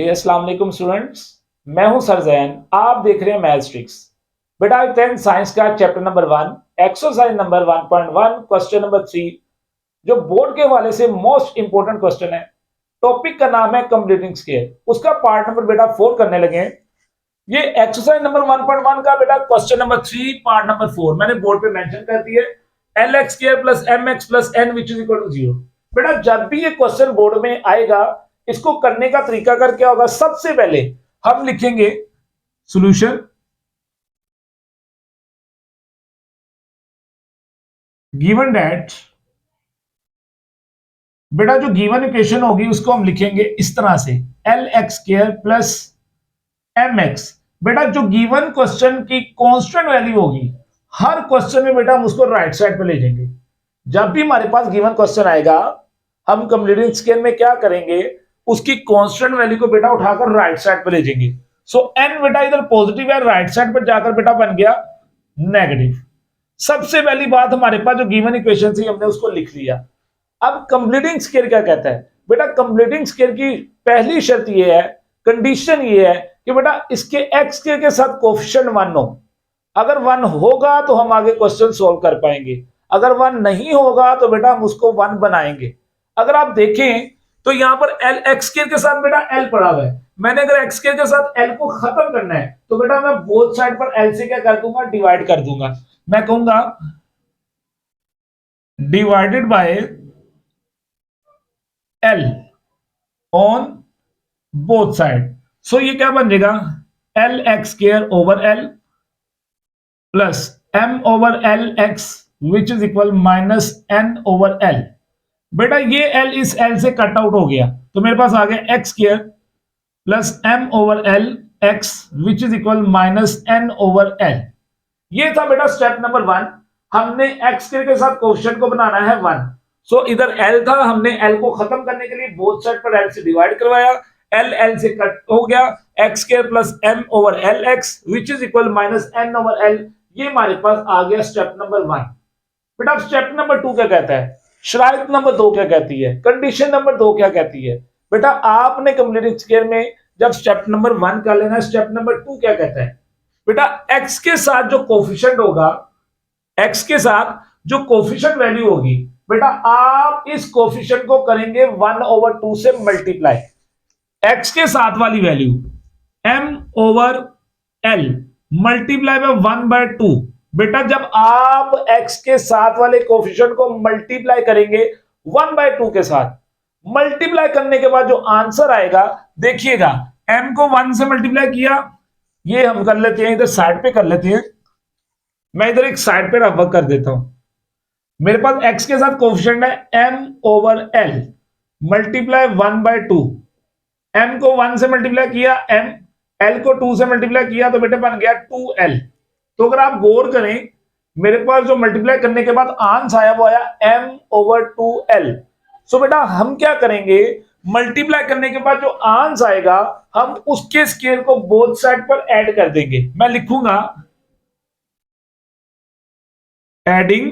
अस्सलाम वालेकुम स्टूडेंट्स। मैं हूं सर जैन। आप देख रहे हैं मैथ्स ट्रिक्स। बेटा 10th साइंस का chapter number 1 exercise number 1.1 question number 3 जो बोर्ड के हवाले से मोस्ट इंपोर्टेंट क्वेश्चन है। टॉपिक का नाम है कंप्लीटिंग स्केयर। उसका पार्ट नंबर बेटा 4 करने लगे हैं। ये एक्सरसाइज नंबर 1.1 का बेटा क्वेश्चन नंबर 3 पार्ट नंबर 4 मैंने बोर्ड पे मेंशन कर दिया है। L x square plus m x plus n which is equal to 0। बेटा जब भी ये क्वेश्चन बोर्ड में आएगा इसको करने का तरीका कर क्या होगा, सबसे पहले हम लिखेंगे सॉल्यूशन गिवन दैट। बेटा जो गिवन इक्वेशन होगी उसको हम लिखेंगे इस तरह से l x square plus m x. बेटा जो गिवन क्वेश्चन की कांस्टेंट वैल्यू होगी हर क्वेश्चन में बेटा हम उसको राइट साइड पे ले जाएंगे। जब भी हमारे पास गिवन क्वेश्चन आएगा हम कंप्लीटिंग स्केयर में क्या करेंगे, उसकी कांस्टेंट वैल्यू को बेटा उठाकर राइट साइड पे ले जाएंगे। सो एन बेटा इधर पॉजिटिव है, राइट साइड पर जाकर बेटा बन गया नेगेटिव। सबसे पहली बात हमारे पास जो गिवन इक्वेशन थी हमने उसको लिख लिया। अब कंप्लीटिंग स्केयर क्या कहता है बेटा, कंप्लीटिंग स्केयर की पहली शर्त ये है, कंडीशन ये है कि बेटा इसके एक्स स्केयर के साथ कोफिशिएंट 1 हो। अगर 1 होगा तो हम आगे क्वेश्चन सोल्व कर पाएंगे, अगर 1 नहीं होगा तो बेटा हम उसको 1 बनाएंगे। अगर आप देखें तो यहां पर एल एक्स स्केयर के साथ बेटा एल पड़ा हुआ है। मैंने अगर एक्स स्केयर के साथ एल को खत्म करना है तो बेटा मैं बोथ साइड पर एल से क्या कर दूंगा, डिवाइड कर दूंगा। मैं कहूंगा divided by L on both side. So ये क्या बन जाएगा, L x square over L plus M over L x which is equal minus N over L. बेटा ये एल इस एल से कट आउट हो गया तो मेरे पास आ गया x square plus M over L x which is equal minus N over L. L था बेटा स्टेप नंबर 1। हमने एक्स के साथ कोफिशिएंट को बनाना है 1। सो इधर एल था, हमने एल को खत्म करने के लिए बोथ साइड पर एल से डिवाइड करवाया, एल एल से कट हो गया, x square plus M over L x which is equal minus N over L. ये हमारे पास आ गया स्टेप नंबर 1। बेटा स्टेप नंबर 2 क्या कहता है, शराइत नंबर 2 क्या कहती है, कंडीशन नंबर 2 क्या कहती है। बेटा आपने कंप्लीटिंग स्केयर में जब स्टेप नंबर 1 कर लेना, स्टेप नंबर 2 क्या कहता है बेटा, एक्स के साथ जो कोफिशिएंट होगा, एक्स के साथ जो कोफिशिएंट वैल्यू होगी बेटा आप इस कोफिशिएंट को करेंगे 1/2 से मल्टीप्लाई। एक्स के साथ वाली value m over l multiply by 1/2। बेटा जब आप x के साथ वाले कोफिशिएंट को मल्टीप्लाई करेंगे 1/2 के साथ, मल्टीप्लाई करने के बाद जो आंसर आएगा देखिएगा, m को 1 से मल्टीप्लाई किया, ये हम कर लेते हैं इधर साइड पे कर लेते हैं, मैं इधर एक साइड पे रफ कर देता हूं। मेरे पास x के साथ कोफिशिएंट है m over l multiply 1/2। m को 1 से मल्टीप्लाई किया, m l को 2 से मल्टीप्लाई किया तो बेटे बन गया 2l। तो अगर आप गौर करें मेरे पास जो मल्टीप्लाई करने के बाद आंसर आया वो आया m ओवर 2l। सो बेटा हम क्या करेंगे, मल्टीप्लाई करने के बाद जो आंसर आएगा हम उसके स्केयर को बोथ साइड पर ऐड कर देंगे। मैं लिखूंगा adding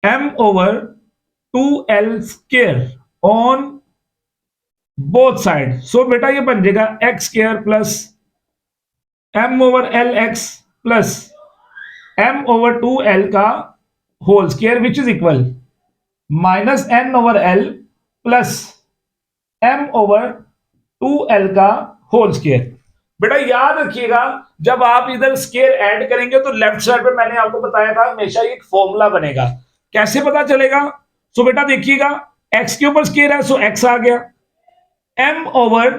m over 2l square on both side. So बेटा ये बन जाएगा X square plus m over L X plus m over 2l का whole square which is equal minus n over l plus m over 2l का whole square. बेटा याद रखिएगा जब आप इधर स्केयर ऐड करेंगे तो लेफ्ट साइड पे मैंने आपको बताया था हमेशा एक फॉर्मूला बनेगा। कैसे पता चलेगा, सो बेटा देखिएगा x के ऊपर स्केयर है सो x आ गया, m ओवर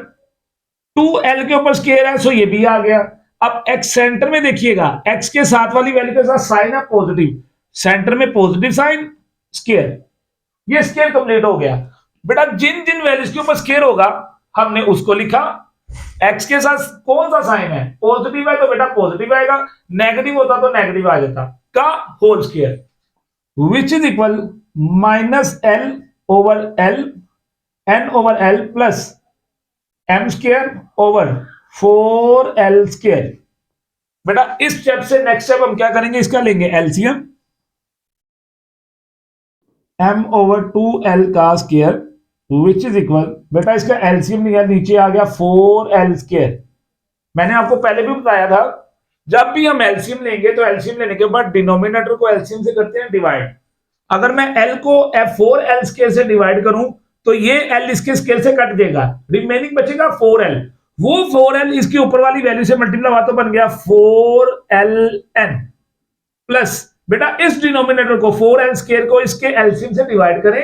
2l के ऊपर स्केयर है सो ये भी आ गया। अब x सेंटर में देखिएगा, x के साथ वाली वैल्यू के साथ साइन है पॉजिटिव, सेंटर में पॉजिटिव साइन स्केयर, ये स्केयर कंप्लीट हो गया। बेटा जिन जिन वैल्यूज के ऊपर स्केयर होगा हमने उसको लिखा। x के साथ कौन सा साइन है, पॉजिटिव है तो बेटा पॉजिटिव आएगा, नेगेटिव होता तो नेगेटिव आ जाता का whole square which is equal minus l over l n over L plus m square over 4l square. बेटा इस स्टेप से नेक्स्ट स्टेप हम क्या करेंगे, इसका लेंगे एलसीएम, m ओवर 2l का स्केयर विच इज इक्वल, बेटा इसका एलसीएम लिया, नीचे आ गया 4l²। मैंने आपको पहले भी बताया था, जब भी हम एलसीएम लेंगे तो एलसीएम लेने के बाद डिनोमिनेटर को एलसीएम से करते हैं डिवाइड। अगर मैं l को 4l² से डिवाइड करूं तो ये l इसके स्केल से कट जाएगा, रिमेनिंग बचेगा 4l। वो 4l इसके ऊपर वाली वैल्यू से मल्टीप्लाई हुआ तो बन गया 4ln प्लस, बेटा इस डिनोमिनेटर को 4l² को इसके एलसीएम से डिवाइड करें,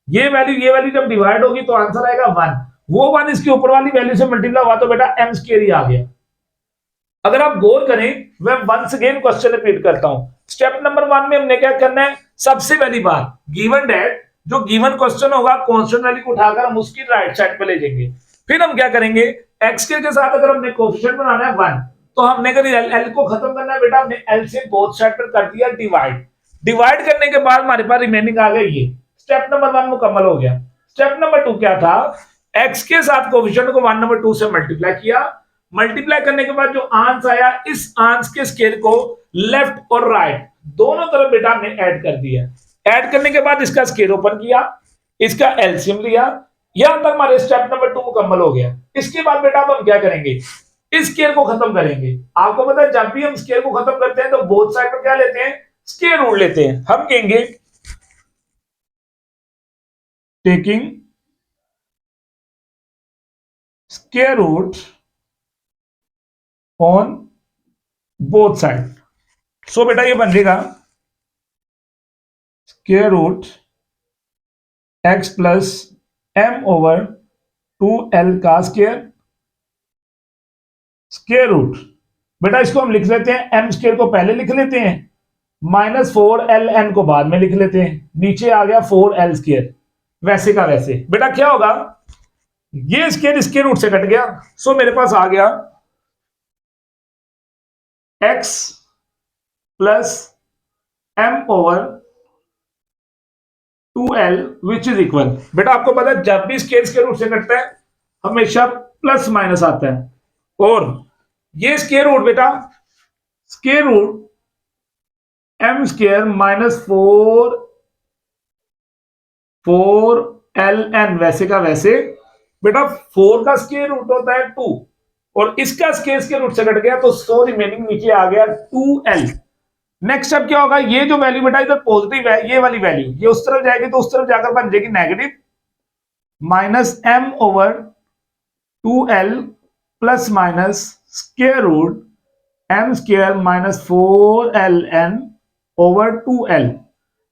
ये वैल्यू जब डिवाइड होगी तो आंसर आएगा 1। वो 1 इसके ऊपर वाली वैल्यू से मल्टीप्लाई हुआ तो बेटा m² ही आ गया। अगर आप गौर करें, मैं वंस अगेन क्वेश्चन रिपीट करता हूं। स्टेप नंबर 1 में हमने क्या करना है, सबसे पहली बात गिवन डेट, जो गिवन क्वेश्चन होगा कांस्टेंट वैल्यू को उठाकर हम उसकी राइट साइड पे ले जाएंगे। फिर हम क्या करेंगे, एक्स के साथ अगर हमने कोएफिशिएंट बनाना है 1 तो हमने एल को खत्म करना है, बेटा हमने एल से बोथ साइड पर कर दिया डिवाइड। डिवाइड करने के बाद हमारे पास रिमेनिंग आ गई ये। स्टेप नंबर 1 मुकम्मल हो गया। स्टेप नंबर 2 क्या था, एक्स के साथ कोएफिशिएंट को 1 नंबर 2 से मल्टीप्लाई किया। मल्टीप्लाई करने के बाद जो आंसर आया, इस आंसर के स्केल को लेफ्ट और राइट दोनों तरफ बेटा हमने ऐड कर दिया। ऐड करने के बाद इसका स्केल ओपन किया, इसका एलसीएम लिया। यहां तक हमारे स्टेप नंबर 2 मुकम्मल हो गया। इसके बाद बेटा अब हम क्या करेंगे, इस स्केल को खत्म करेंगे। आपको पता है जब भी हम स्केल को खत्म करते हैं तो बोथ साइड पर क्या लेते हैं, स्केल रूट लेते हैं। हम कहेंगे taking square root on both side. So बेटा ये बन जाएगा square root x plus m over 2l का स्क्वायर, स्क्वायर रूट, बेटा इसको हम लिख लेते हैं, m स्क्वायर को पहले लिख लेते हैं, -4ln को बाद में लिख लेते हैं। नीचे आ गया 4l², वैसे का वैसे। बेटा क्या होगा, ये स्क्वायर स्क्वायर रूट से कट गया, सो मेरे पास आ गया x plus m over 2l which is equal. बेटा आपको पता है जब भी स्क्वायर स्क्वायर रूट से कटता है हमेशा प्लस माइनस आता है, और ये स्क्वायर रूट बेटा स्क्वायर रूट m² -4ln वैसे का वैसे। बेटा 4 का स्क्वायर रूट होता है 2 और इसका स्क्वायर रूट से कट गया तो 100 रिमेनिंग नीचे आ गया 2l। नेक्स्ट अब क्या होगा, ये जो वैल्यू बेटा इधर पॉजिटिव है, ये वाली वैल्यू ये उस तरफ जाएगी तो उस तरफ जाकर बन जाएगी negative, -m over 2l plus minus square root m² -4ln over 2l।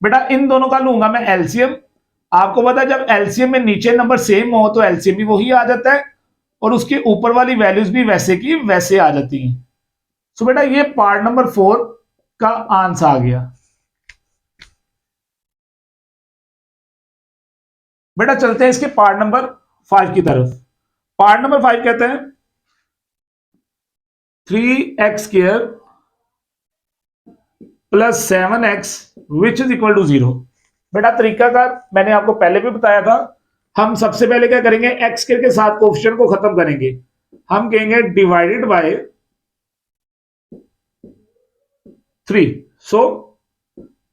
बेटा इन दोनों का लूंगा मैं एलसीएम। आपको पता है जब एलसीएम में नीचे नंबर सेम हो तो एलसीएम भी वही आ जाता है और उसके ऊपर वाली वैल्यूज भी वैसे की वैसे आ जाती हैं। सो बेटा ये पार्ट नंबर 4 का आंसर आ गया। बेटा चलते हैं इसके पार्ट नंबर 5 की तरफ। पार्ट नंबर 5 कहते हैं 3x² plus 7x which is equal to 0। बेटा तरीकाकार मैंने आपको पहले भी बताया था। हम सबसे पहले क्या करेंगे, एक्स के साथ कोएफिशिएंट को खत्म करेंगे। हम कहेंगे divided by 3, so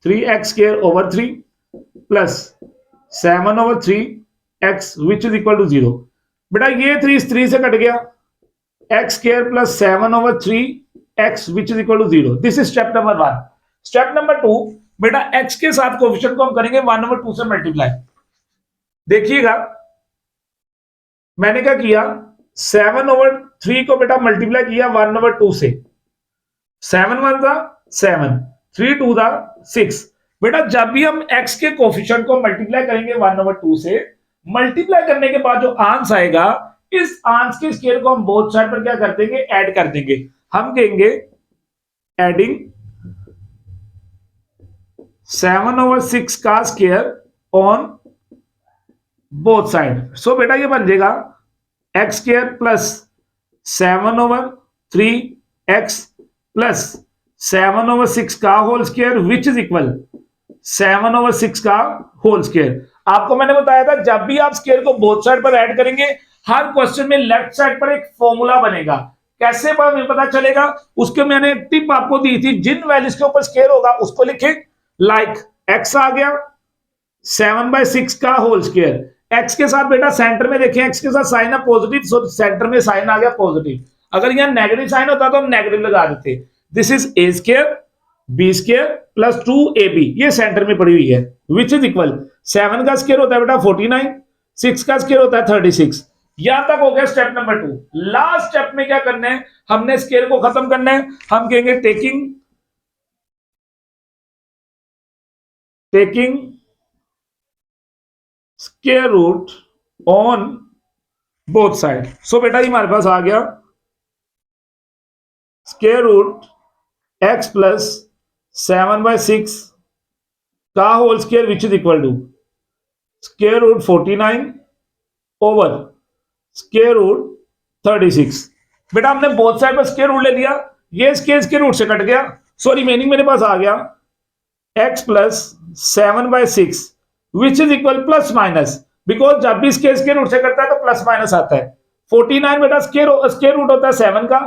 3x² over 3 plus 7 over 3x which is equal to 0। बेटा ये 3 इस 3 से कट गया, x² plus 7 over 3x which is equal to 0। This is step number 1। Step number 2, बेटा x के साथ कोएफिशिएंट को हम करेंगे 1 ओवर 2 से मल्टीप्लाई। देखिएगा मैंने क्या किया, 7 ओवर 3 को बेटा मल्टीप्लाई किया 1 ओवर 2 से। 7 1 था 7, 3 2 था 6। बेटा जब भी हम x के कोएफिशिएंट को मल्टीप्लाई करेंगे 1 ओवर 2 से, मल्टीप्लाई करने के बाद जो आंसर आएगा, इस आंसर के स्क्वायर को हम बोथ साइड पर क्या कर देंगे, ऐड कर देंगे। हम कहेंगे एडिंग 7 ओवर 6 का square on both side. So बेटा ये बन जाएगा x² plus 7 over 3x plus 7 over 6 का whole square which is equal 7 over 6 का होल स्क्वायर। आपको मैंने बताया था जब भी आप स्क्वायर को बोथ साइड पर ऐड करेंगे, हर क्वेश्चन में लेफ्ट साइड पर एक फॉर्मूला बनेगा। कैसे पता चलेगा, उसके मैंने टिप आपको दी थी, जिन वैल्यूज के ऊपर स्क्वायर होगा उसको लिखे, लाइक x आ गया 7/6 का होल स्क्वायर, एक्स के साथ बेटा सेंटर में देखें, एक्स के साथ साइन है पॉजिटिव, सो सेंटर में साइन आ गया पॉजिटिव। अगर यहाँ नेगेटिव साइन होता तो हम नेगेटिव लगा देते। This is a square b square plus 2ab, ये सेंटर में पड़ी हुई है, विच इज इक्वल 7 का स्क्वायर होता है बेटा 49, 6 का स्क्वायर होता है 36। यहां तक हो गया स्टेप नंबर 2। लास्ट स्टेप में क्या करना है, हमने स्क्वायर को खत्म करना है। हम कहेंगे taking square root on both side. So बेटा ये हमारे पास आ गया स्क्वायर रूट एक्स प्लस 7/6 का whole square which is equal to square root 49 over square root 36। बेटा हमने बोथ साइड पर स्क्वायर रूट ले लिया, ये स्क्वायर रूट से कट गया, सो रिमेनिंग मेरे पास आ गया x plus 7/6 which is equal plus minus, because जब भी स्क्वायर रूट से कटता है तो प्लस माइनस आता है। 49 बेटा स्क्वायर रूट होता है 7 का,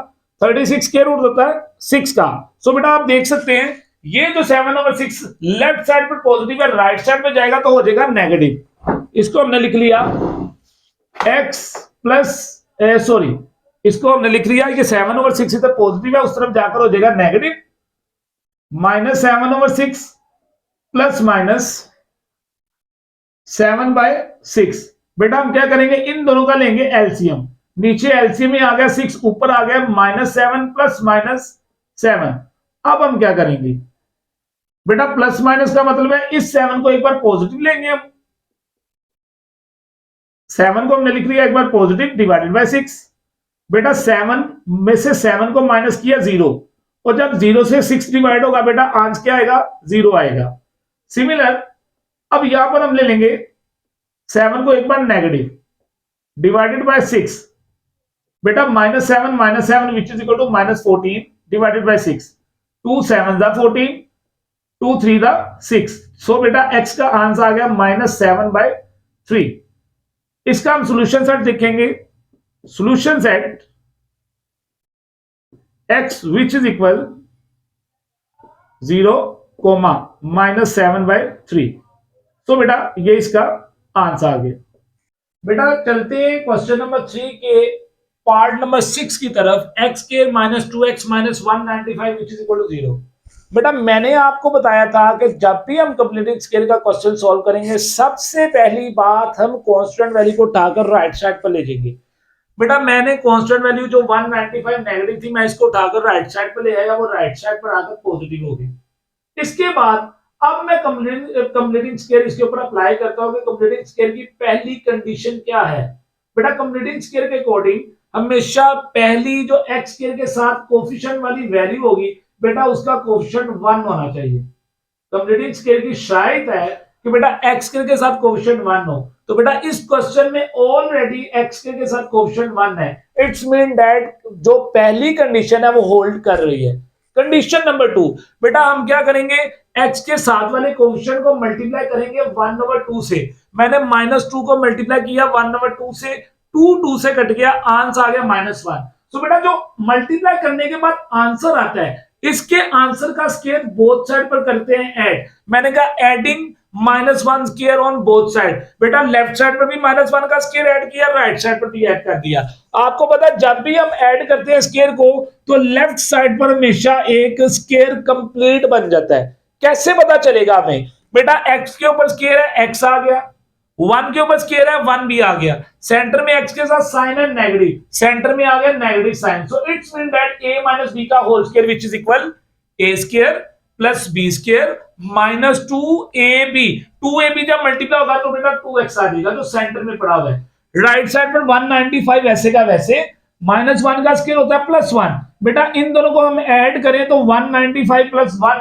36 स्क्वायर रूट होता है 6 का। सो बेटा आप देख सकते हैं ये जो 7/6 लेफ्ट साइड पर पॉजिटिव है, राइट साइड पे जाएगा तो हो जाएगा नेगेटिव। इसको हमने लिख लिया x प्लस सॉरी, इसको हमने लिख लिया ये 7/6 इधर पॉजिटिव है, उस तरफ जाकर हो जाएगा नेगेटिव, माइनस 7/6 प्लस माइनस 7/6। बेटा हम क्या करेंगे, इन दोनों का लेंगे एलसीएम। नीचे एलसीएम में आ गया 6, ऊपर आ गया -7 प्लस -7। अब हम क्या करेंगे बेटा, प्लस माइनस का मतलब है इस 7 को एक बार पॉजिटिव लेंगे हम। 7 को हमने लिख लिया एक बार पॉजिटिव डिवाइडेड बाय 6। बेटा 7 में से 7 को माइनस किया 0, और जब 0 से 6 डिवाइड होगा बेटा आंसर क्या आएगा, 0 आएगा। सिमिलर अब यहां पर हम ले लेंगे 7 को एक बार नेगेटिव डिवाइडेड बाय 6। बेटा -7 which is equal to -14 divided by 6। 2 7 14, 2 3 6। So बेटा x का आंसर आ गया -7/3। इसका हम सॉल्यूशन सेट देखेंगे। Solution set x which is equal 0, -7/3। तो बेटा ये इसका आंसर आ गया। बेटा चलते हैं क्वेश्चन नंबर 3 के पार्ट नंबर 6 की तरफ। x² -2x -195 which is equal to 0। बेटा मैंने आपको बताया था कि जब भी हम कंप्लीटिंग स्केल का क्वेश्चन सॉल्व करेंगे, सबसे पहली बात हम कांस्टेंट वैल्यू को उठाकर राइट साइड पर ले जाएंगे। बेटा मैंने कांस्टेंट वैल्यू जो 195 नेगेटिव थी, मैं इसको उठाकर राइट साइड पर ले आया, वो राइट साइड पर आकर पॉजिटिव हो गई। इसके बाद अब मैं कंप्लीटिंग स्केल इसके ऊपर अप्लाई करता हूं कि कंप्लीटिंग स्केल की पहली कंडीशन क्या है। बेटा कंप्लीटिंग स्केल के अकॉर्डिंग हमेशा पहली जो एक्स स्केल के साथ कोफिशिएंट वाली वैल्यू होगी बेटा उसका कोफिशिएंट 1 होना चाहिए। कंप्लीटिंग स्केल की शर्त है कि बेटा एक्स स्केल के साथ कोफिशिएंट 1 हो। तो बेटा इस क्वेश्चन में ऑलरेडी एक्स स्केल के साथ कोफिशिएंट 1 है। इट्स मीन दैट जो पहली कंडीशन है वो होल्ड कर रही है। कंडीशन नंबर 2, बेटा हम क्या करेंगे, x के साथ वाले कोफिशिएंट को मल्टीप्लाई करेंगे 1/2 से। मैंने -2 को मल्टीप्लाई किया 1/2 से, 2 से कट गया, आंसर आ गया -1। तो बेटा जो मल्टीप्लाई करने के बाद आंसर आता है, इसके आंसर का स्क्वायर बोथ साइड पर करते हैं ऐड। मैंने कहा adding -1 square on both side. बेटा लेफ्ट साइड पर भी -1 का स्क्वायर ऐड किया, राइट साइड पर भी ऐड कर दिया। आपको पता है जब भी हम ऐड करते हैं स्क्वायर को तो लेफ्ट साइड पर हमेशा एक स्क्वायर कंप्लीट बन जाता है। कैसे पता चलेगा हमें, बेटा x के ऊपर स्क्वायर है x आ गया, 1 के ऊपर स्क्वायर है 1 भी आ गया, सेंटर में x के साथ साइन है नेगेटिव, सेंटर में आ गया negative sign. So it's mean that a - b का whole square which is equal a square plus b square minus 2ab। 2ab जब मल्टीप्लाई होगा तो बेटा 2x आ जाएगा जो सेंटर में पड़ा हुआ है। राइट साइड पर 195 वैसे का वैसे, -1 का स्क्वायर होता है +1। बेटा इन दोनों को हम ऐड करें तो 195 + 1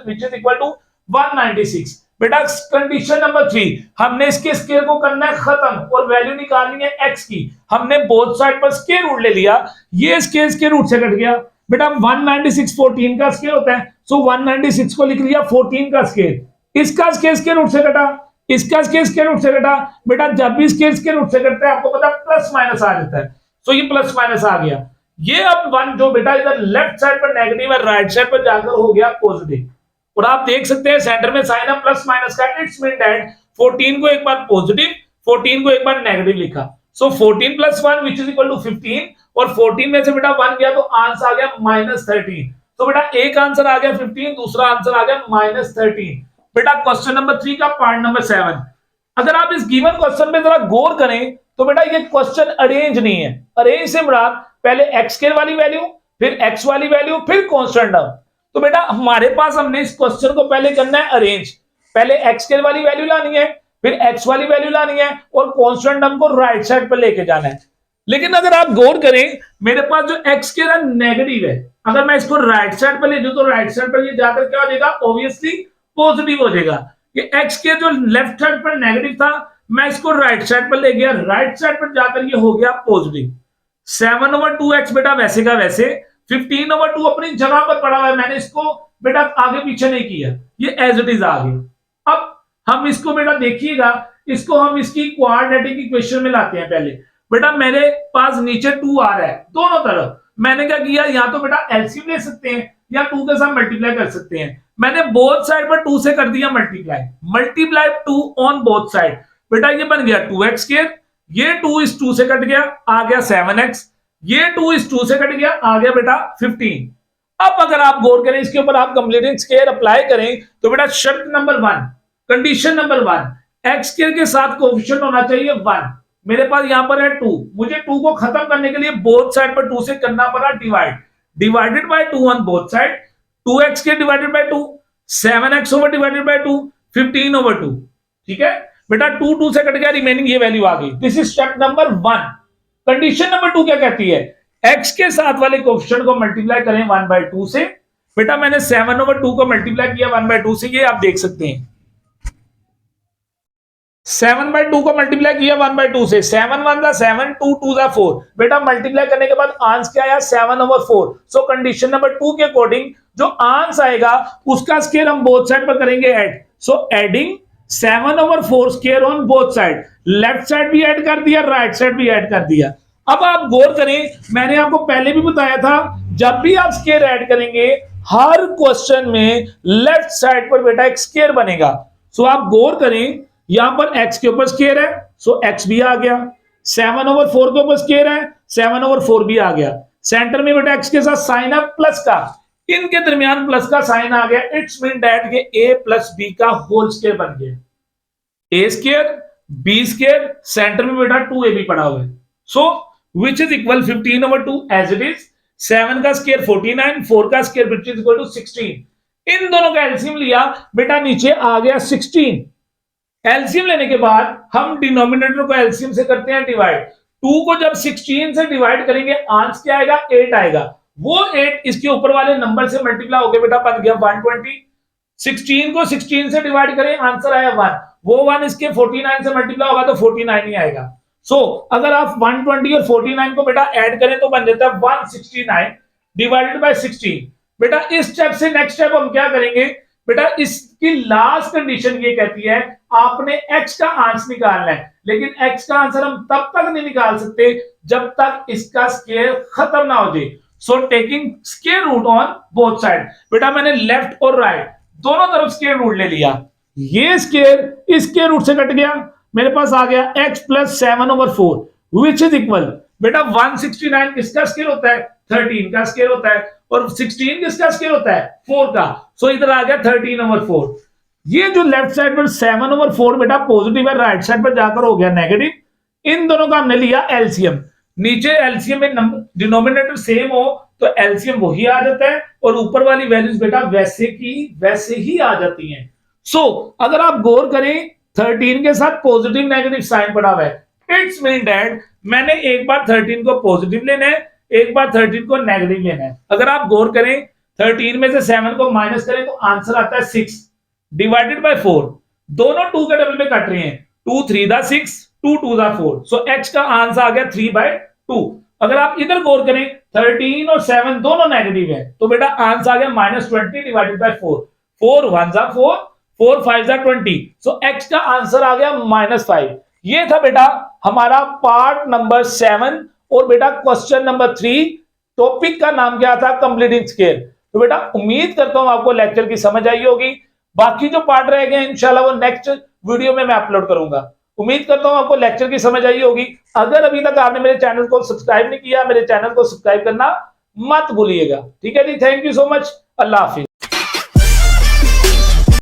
विच इज इक्वल टू 196। बेटा कंडीशन नंबर 3, हमने इसके स्क्वायर को करना है खत्म और वैल्यू निकालनी है x की। हमने बोथ साइड पर स्क्वायर रूट ले लिया, ये स्क्वायर रूट से कट गया। बेटा 196 14 का स्क्वायर होता है, सो 196 को लिख लिया 14 का स्क्वायर। इसका स्क्वायर रूट से कटा, इसका स्क्वायर रूट से कटा। बेटा जब भी स्क्वायर रूट से कटता है आपको पता प्लस माइनस आ जाता है, सो ये प्लस माइनस आ गया। ये अब 1 जो बेटा इधर लेफ्ट साइड पर नेगेटिव है, राइट साइड पर जाकर हो गया पॉजिटिव। और आप देख सकते हैं सेंटर में साइन है प्लस माइनस का। इट्स मीन दैट 14 को एक बार पॉजिटिव 14 को एक बार नेगेटिव लिखा, so 14 plus 1 which is equal to 15, और 14 में से बेटा 1 गया तो आंसर आ गया -13। तो बेटा एक आंसर आ गया 15, दूसरा आंसर आ गया -13। बेटा क्वेश्चन नंबर 3 का पार्ट नंबर 7। अगर आप इस गिवन क्वेश्चन पे जरा गौर करें तो बेटा ये क्वेश्चन अरेंज नहीं है। अरेंज से मुराद पहले एक्स स्क्वायर वाली वैल्यू, फिर एक्स वाली वैल्यू, फिर कांस्टेंट टर्म। तो बेटा हमारे पास हमने इस क्वेश्चन को पहले करना है अरेंज। पहले एक्स स्क्वायर वाली वैल्यू लानी है, फिर एक्स वाली वैल्यू लानी है, और कांस्टेंट टर्म को राइट साइड पर लेके जाना है। लेकिन अगर आप गौर करें, मेरे पास जो एक्स स्क्वायर है नेगेटिव है, अगर मैं इसको राइट साइड पर ले जाऊं तो राइट साइड पर ये जाकर क्या हो जाएगा, ऑब्वियसली पॉजिटिव हो जाएगा। ये एक्स के जो लेफ्ट साइड पर नेगेटिव था, मैं इसको राइट साइड पर ले गया, राइट साइड पर जाकर ये हो गया पॉजिटिव। 7/2x बेटा वैसे का वैसे, 15/2 अपनी जगह पर पड़ा हुआ है, मैंने इसको बेटा आगे पीछे नहीं किया, ये एज इट इज आ गया। अब हम इसको बेटा देखिएगा, इसको हम इसकी क्वाड्रेटिक इक्वेशन में लाते हैं। पहले बेटा मेरे पास नीचे 2 आ रहा है दोनों तरफ, मैंने क्या किया, या तो बेटा एलसीएम ले सकते हैं या 2 के साथ मल्टीप्लाई कर सकते हैं। मैंने बोथ साइड पर 2 से कर दिया मल्टीप्लाई 2 ऑन बोथ साइड। बेटा ये बन गया 2x², ये 2 इस 2 से कट गया, आ गया 7x, ये 2 इस 2 से कट गया, आ गया बेटा 15। अब अगर आप गौर करें इसके ऊपर, आप कंप्लीटिंग स्क्वायर अप्लाई करें तो बेटा शर्त number 1, condition number 1, x square के साथ कोएफिशिएंट होना चाहिए 1। मेरे पास यहां पर है 2, मुझे 2 को खत्म करने के लिए बोथ साइड पर 2 से करना पड़ा divided by 2 on both side, 2x के divided by 2, 7x over divided by 2, 15/2। ठीक है बेटा, 2 से कट गया, रिमेनिंग ये वैल्यू आ गई। This is step number 1। Condition number 2 क्या कहती है, x के साथ वाले कोएफिशिएंट को मल्टीप्लाई करें 1/2 से। बेटा मैंने 7/2 को मल्टीप्लाई किया 1/2 से, ये आप देख सकते हैं 7/2 को मल्टीप्लाई किया 1/2 से, 7 1 जा 7, 2 2 जा 4। बेटा मल्टीप्लाई करने के बाद आंसर क्या आया, 7/4। सो कंडीशन नंबर 2 के अकॉर्डिंग जो आंसर आएगा उसका स्क्वायर हम बोथ साइड पर करेंगे add. So adding 7/4 square on both side, left side भी ऐड कर दिया, राइट साइड भी ऐड कर दिया। अब आप गौर करें, मैंने आपको पहले भी बताया था, जब भी आप स्क्वायर ऐड करेंगे हर क्वेश्चन में लेफ्ट साइड पर बेटा एक स्क्वायर बनेगा। सो आप गौर करें, यहां पर x के ऊपर स्क्वायर है, सो x भी आ गया, 7/4 के ऊपर स्क्वायर है, 7/4 भी आ गया। सेंटर में बेटा x के साथ साइन है प्लस का, इनके दरमियान प्लस का साइन आ गया, इट्स मीन दैट ये a प्लस b का होल स्क्वायर बन गया। a square b square, center में बेटा 2ab पड़ा हुआ है, so which is equal 15/2 as it is. 7 का स्क्वायर 49, 4 का square which is equal to 16। इन दोनों का एलसीएम लिया बेटा, नीचे आ गया 16। एलसीएम लेने के बाद हम डिनोमिनेटर को एलसीएम से करते हैं डिवाइड। 2 को जब 16 से डिवाइड करेंगे आंसर क्या आएगा, 8 आएगा। वो 8 इसके ऊपर वाले नंबर से मल्टीप्लाई होकर बेटा बन गया 120। 16 को 16 से डिवाइड करें, आंसर आया 1। वो 1 इसके 49 से मल्टीप्लाई होगा तो 49 ही आएगा। सो अगर आप 120 और 49 को बेटा ऐड करें तो बन जाता है 169 डिवाइडेड बाय 16। बेटा इस स्टेप से नेक्स्ट स्टेप हम क्या करेंगे, बेटा इसकी लास्ट कंडीशन ये कहती है आपने x का आंसर निकालना है, लेकिन x का आंसर हम तब तक नहीं निकाल सकते जब तक इसका स्क्वायर खत्म ना हो जाए। So taking square root on both side, बेटा मैंने लेफ्ट और राइट दोनों तरफ स्क्वायर रूट ले लिया, ये स्क्वायर इस स्क्वायर रूट से कट गया, मेरे पास आ गया x plus 7/4 which is equal, बेटा 169 किसका स्क्वायर होता है, 13 का स्क्वायर होता है, और 16 किसका स्क्वायर होता है, 4 का। सो इधर आ गया 13/4। ये जो लेफ्ट साइड पर 7/4 बेटा पॉजिटिव है, राइट साइड पर जाकर हो गया नेगेटिव। इन दोनों का हमने लिया एलसीएम। नीचे एलसीएम में डिनोमिनेटर सेम हो तो एलसीएम वही आ जाता है, और ऊपर वाली वैल्यूज बेटा वैसे की वैसे ही आ जाती हैं। सो अगर आप गौर करें 13 के साथ पॉजिटिव नेगेटिव साइन पड़ा हुआ है, इट्स मीन दैट मैंने एक बार 13 को पॉजिटिव लेना है, एक बार 13 को नेगेटिव लेना है। अगर आप गौर करें 13 में से 7 को माइनस करें तो आंसर आता है 6 डिवाइडेड बाय 4। दोनों 2 के डबल में कट रहे हैं, 2 3 दा 6, 2 2 दा 4। सो x का आंसर आ गया 3/2। अगर आप इधर गौर करें 13 और 7 दोनों नेगेटिव है तो बेटा आंसर आ गया -20 डिवाइडेड बाय 4। 4 1 जा 4, 4 5 जा 20। सो x का आंसर आ गया -5। ये था बेटा हमारा पार्ट नंबर 7। और बेटा क्वेश्चन नंबर 3 टॉपिक का नाम क्या था, कंप्लीटिंग स्क्वायर। तो बेटा उम्मीद करता हूं आपको लेक्चर की समझ आई होगी। बाकी जो पार्ट रह गए इंशाल्लाह वो नेक्स्ट वीडियो में मैं अपलोड करूंगा। उम्मीद करता हूं आपको लेक्चर की समझ आई होगी। अगर अभी तक आपने मेरे चैनल को सब्सक्राइब नहीं किया, मेरे चैनल को सब्सक्राइब करना मत भूलिएगा। ठीक है जी, थैंक यू सो मच, अल्लाह हाफिज।